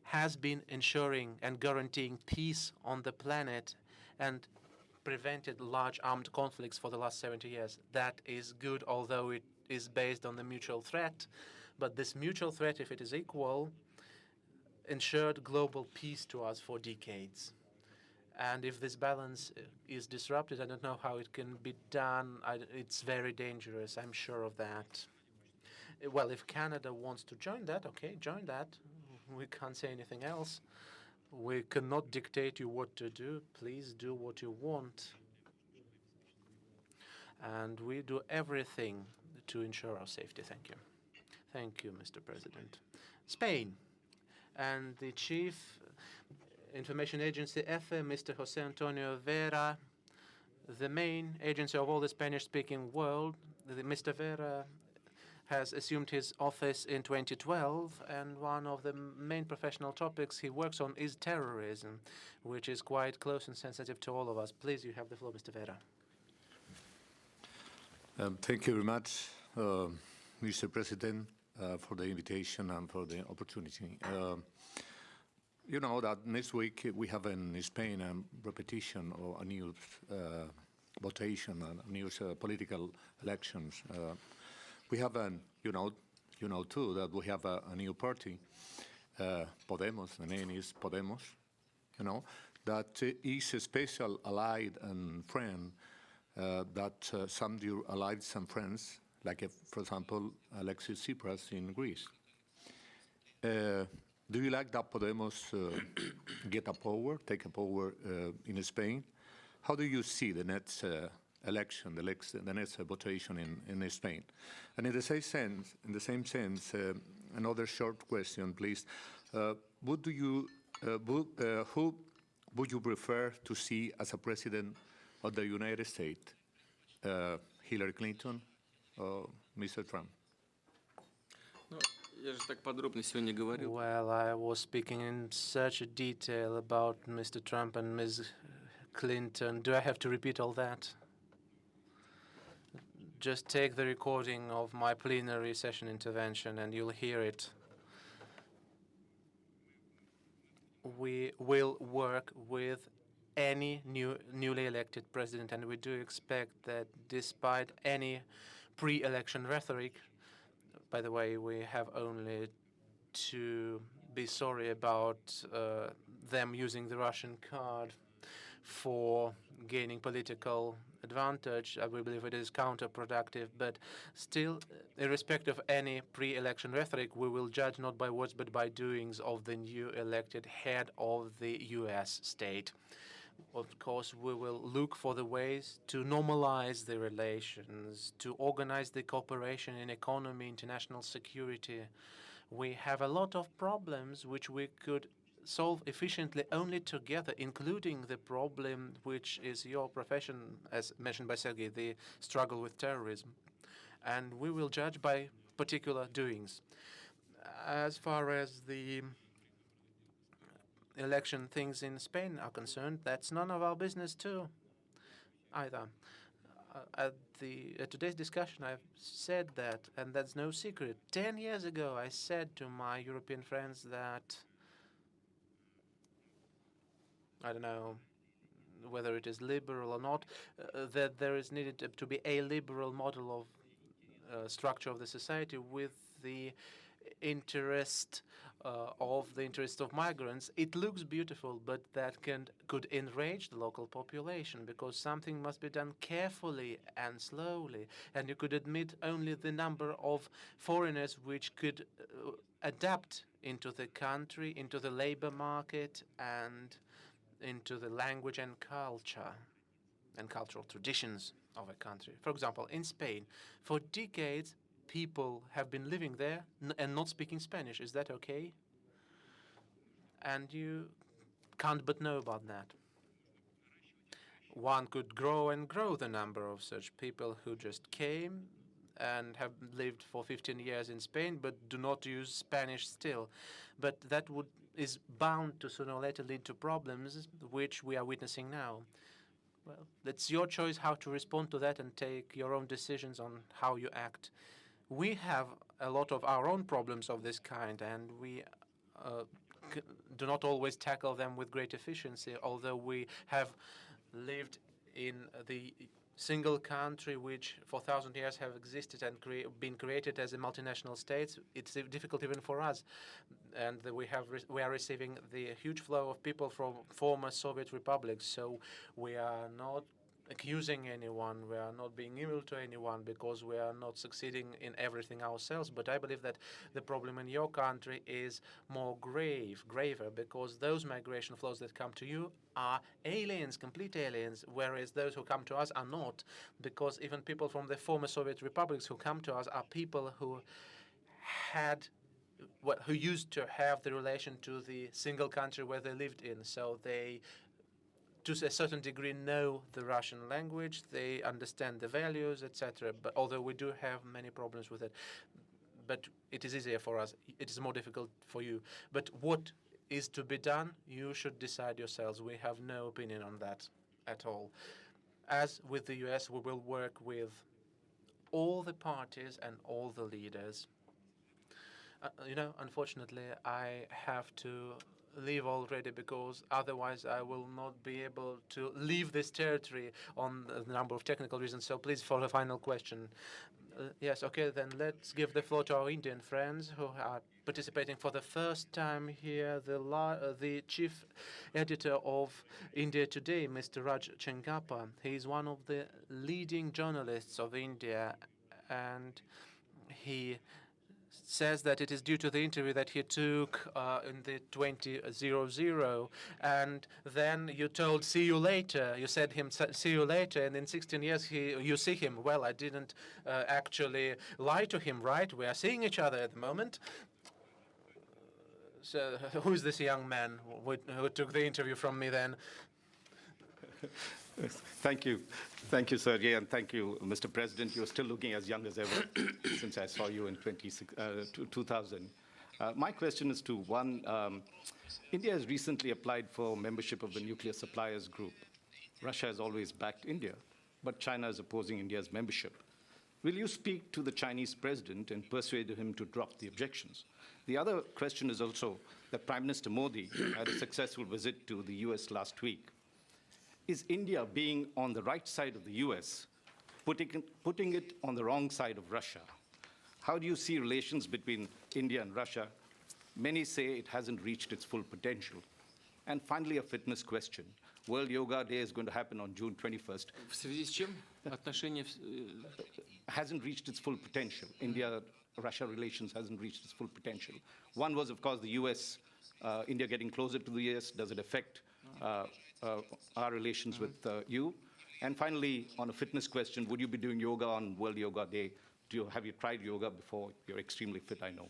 has been ensuring and guaranteeing peace on the planet and prevented large armed conflicts for the last 70 years. That is good, although it is based on the mutual threat. But this mutual threat, if it is equal, ensured global peace to us for decades. And if this balance is disrupted, I don't know how it can be done. It's very dangerous, I'm sure of that. Well, if Canada wants to join that, okay, join that. We can't say anything else. We cannot dictate you what to do. Please do what you want. And we do everything to ensure our safety. Thank you. Thank you, Mr. President. Spain and the Chief Information Agency, EFE, Mr. José Antonio Vera, the main agency of all the Spanish-speaking world. Mr. Vera has assumed his office in 2012, and one of the main professional topics he works on is terrorism, which is quite close and sensitive to all of us. Please, you have the floor, Mr. Vera. Thank you very much, Mr. President, for the invitation and for the opportunity. You know that next week we have in Spain a repetition of a new votation and new political elections. We have, you know too, that we have a new party, Podemos. The name is Podemos. You know that is a special allied and friend that some dear allies and friends, like, for example, Alexis Tsipras in Greece. Do you like that Podemos take a power in Spain? How do you see the next election, the next votation in Spain? And in the same sense, another short question, please. Who would you prefer to see as a president of the United States? Hillary Clinton or Mr. Trump? Я же так подробно сегодня говорил. Well, I was speaking in such detail about Mr. Trump and Ms. Clinton. Do I have to repeat all that? Just take the recording of my plenary session intervention and you'll hear it. We will work with any newly elected president, and we do expect that despite any pre-election rhetoric, by the way, we have only to be sorry about them using the Russian card for gaining political advantage. I believe it is counterproductive, but still, irrespective of any pre-election rhetoric, we will judge not by words but by doings of the new elected head of the U.S. state. Of course, we will look for the ways to normalize the relations, to organize the cooperation in economy, international security. We have a lot of problems which we could solve efficiently only together, including the problem which is your profession, as mentioned by Sergei, the struggle with terrorism. And we will judge by particular doings. As far as the election things in Spain are concerned, that's none of our business too, either. At today's discussion, I've said that, and that's no secret. 10 years ago, I said to my European friends that, I don't know whether it is liberal or not, that there is needed to be a liberal model of structure of the society with the interest of migrants. It looks beautiful, but that could enrage the local population, because something must be done carefully and slowly, and you could admit only the number of foreigners which could adapt into the country, into the labor market, and into the language and culture and cultural traditions of a country. For example, in Spain, for decades, people have been living there and not speaking Spanish. Is that okay? And you can't but know about that. One could grow and grow the number of such people who just came and have lived for 15 years in Spain but do not use Spanish still. But that is bound to sooner or later lead to problems which we are witnessing now. Well, it's your choice how to respond to that and take your own decisions on how you act. We have a lot of our own problems of this kind, and we do not always tackle them with great efficiency, although we have lived in the single country which for 1,000 years have existed and been created as a multinational state. It's difficult even for us. And we are receiving the huge flow of people from former Soviet republics, so we are not accusing anyone, we are not being evil to anyone because we are not succeeding in everything ourselves. But I believe that the problem in your country is more graver, because those migration flows that come to you are aliens, complete aliens, whereas those who come to us are not, because even people from the former Soviet republics who come to us are people who used to have the relation to the single country where they lived in, so they to a certain degree know the Russian language, they understand the values, etc. But although we do have many problems with it, but it is easier for us. It is more difficult for you. But what is to be done, you should decide yourselves. We have no opinion on that at all. As with the US, we will work with all the parties and all the leaders. Unfortunately, I have to leave already, because otherwise I will not be able to leave this territory on a number of technical reasons. So please, for the final question. Yes, okay, then let's give the floor to our Indian friends who are participating for the first time here. The chief editor of India Today, Mr. Raj Chengappa. He is one of the leading journalists of India, and he says that it is due to the interview that he took in the 2000, and then you told, see you later. You said him, see you later, and in 16 years you see him. Well, I didn't actually lie to him, right? We are seeing each other at the moment. So who is this young man who took the interview from me then? Thank you. Thank you, Sergey, and thank you, Mr. President. You're still looking as young as ever since I saw you in 2000. My question is to one, India has recently applied for membership of the Nuclear Suppliers Group. Russia has always backed India, but China is opposing India's membership. Will you speak to the Chinese president and persuade him to drop the objections? The other question is also that Prime Minister Modi had a successful visit to the US last week. Is India being on the right side of the US, putting it on the wrong side of Russia? How do you see relations between India and Russia? Many say it hasn't reached its full potential. And finally, a fitness question. World Yoga Day is going to happen on June 21st. В связи с чем отношения Hasn't reached its full potential. India-Russia relations hasn't reached its full potential. One was, of course, the US, India getting closer to the US. Does it affect our relations with you? And finally, on a fitness question, would you be doing yoga on World Yoga Day? Have you tried yoga before? You're extremely fit, I know.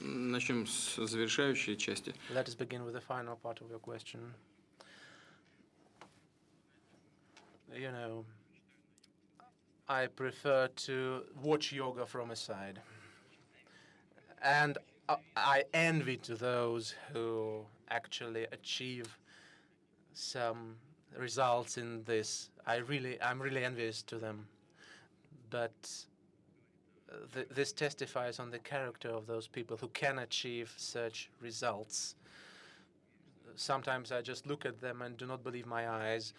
Начнем с завершающей части. Let us begin with the final part of your question. You know, I prefer to watch yoga from a side. And I envy to those who actually achieve some results in this. I'm really envious to them. But this testifies on the character of those people who can achieve such results. Sometimes I just look at them and do not believe my eyes.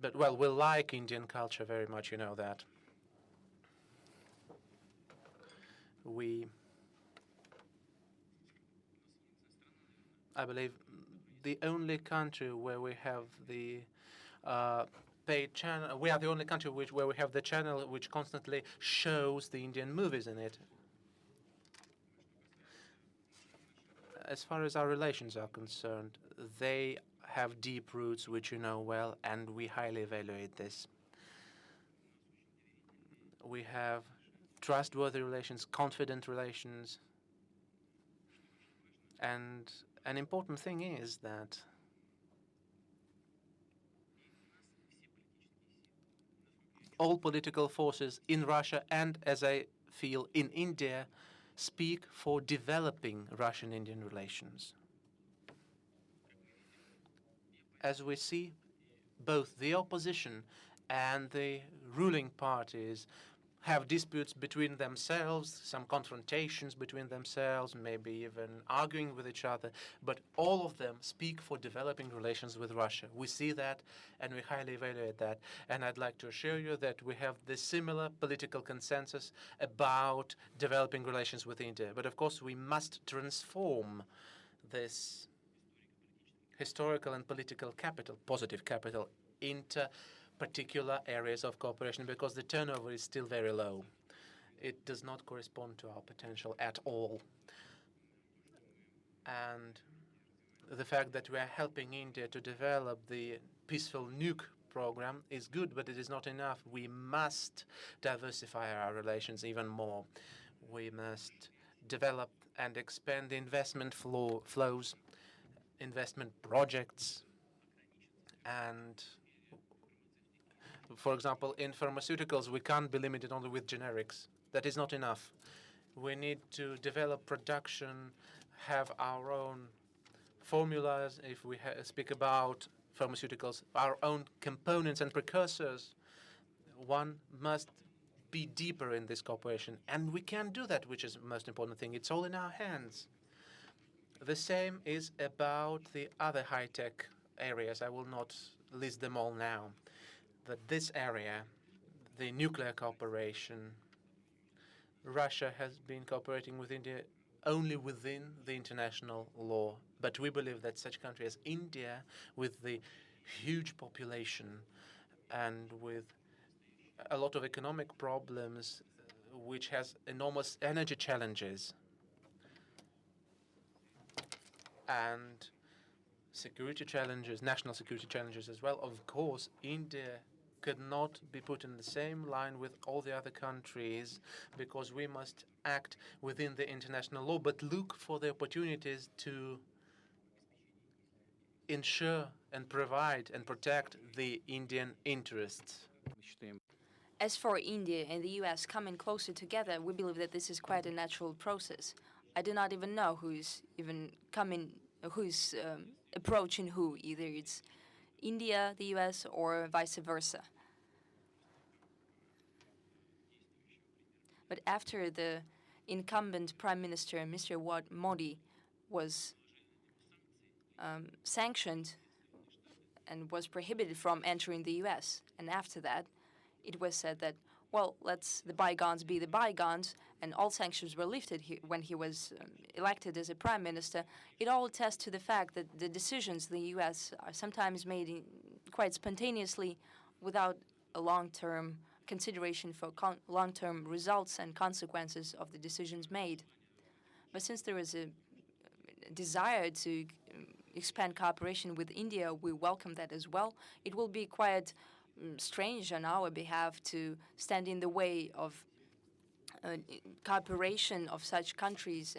But, well, we like Indian culture very much, you know that. I believe the only country where we have the paid channel, we are the only country where we have the channel which constantly shows the Indian movies in it. As far as our relations are concerned, they have deep roots, which you know well, and we highly evaluate this. We have trustworthy relations, confident relations, and an important thing is that all political forces in Russia and, as I feel, in India, speak for developing Russian-Indian relations. As we see, both the opposition and the ruling parties have disputes between themselves, some confrontations between themselves, maybe even arguing with each other, but all of them speak for developing relations with Russia. We see that, and we highly evaluate that. And I'd like to assure you that we have the similar political consensus about developing relations with India. But of course, we must transform this historical and political capital, positive capital, into particular areas of cooperation, because the turnover is still very low. It does not correspond to our potential at all. And the fact that we are helping India to develop the peaceful nuke program is good, but it is not enough. We must diversify our relations even more. We must develop and expand the investment flows, investment projects, and for example, in pharmaceuticals, we can't be limited only with generics. That is not enough. We need to develop production, have our own formulas, if we speak about pharmaceuticals, our own components and precursors. One must be deeper in this cooperation, and we can do that, which is the most important thing. It's all in our hands. The same is about the other high-tech areas. I will not list them all now. That this area, the nuclear cooperation, Russia has been cooperating with India only within the international law. But we believe that such country as India, with the huge population and with a lot of economic problems, which has enormous energy challenges and security challenges, national security challenges as well. Of course, India could not be put in the same line with all the other countries because we must act within the international law, but look for the opportunities to ensure and provide and protect the Indian interests. As for India and the US coming closer together, we believe that this is quite a natural process. I do not even know who's approaching who. Either it's India, the US, or vice versa. But after the incumbent Prime Minister, Mr. Modi, was sanctioned and was prohibited from entering the US, and after that, it was said that, well, let's the bygones be the bygones, and all sanctions were lifted when he was elected as a prime minister. It all attests to the fact that the decisions in the U.S. are sometimes made quite spontaneously without a long-term consideration for long-term results and consequences of the decisions made. But since there is a desire to expand cooperation with India, we welcome that as well. It will be quite strange on our behalf to stand in the way of cooperation of such countries.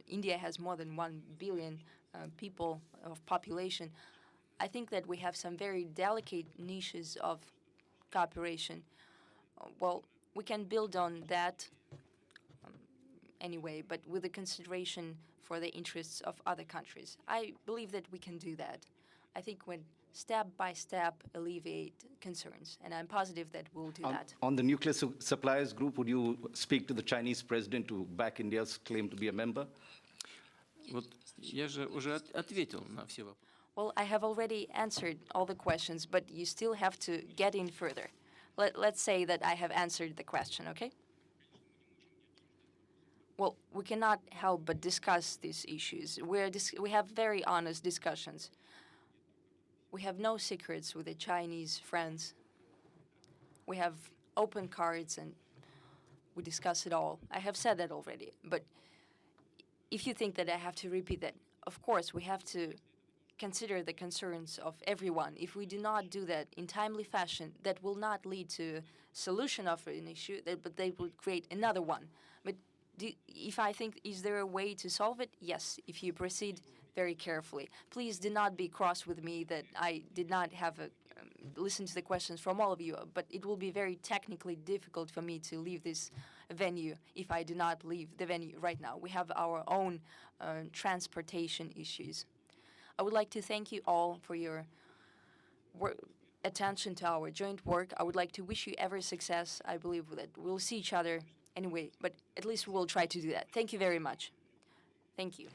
India has more than 1 billion people of population. I think that we have some very delicate niches of cooperation. Well, we can build on that anyway, but with the consideration for the interests of other countries. I believe that we can do that. I think when step by step alleviate concerns, and I'm positive that we'll do that. On the nuclear suppliers group, would you speak to the Chinese president to back India's claim to be a member? Well, I have already answered all the questions, but you still have to get in further. Let's say that I have answered the question, okay? Well, we cannot help but discuss these issues. We have very honest discussions. We have no secrets with the Chinese friends. We have open cards and we discuss it all. I have said that already. But if you think that I have to repeat that, of course, we have to consider the concerns of everyone. If we do not do that in timely fashion, that will not lead to solution of an issue, but they will create another one. But if I think, is there a way to solve it? Yes, if you proceed very carefully. Please do not be cross with me that I did not have listen to the questions from all of you, but it will be very technically difficult for me to leave this venue if I do not leave the venue right now. We have our own transportation issues. I would like to thank you all for your attention to our joint work. I would like to wish you every success. I believe that we'll see each other anyway, but at least we will try to do that. Thank you very much. Thank you.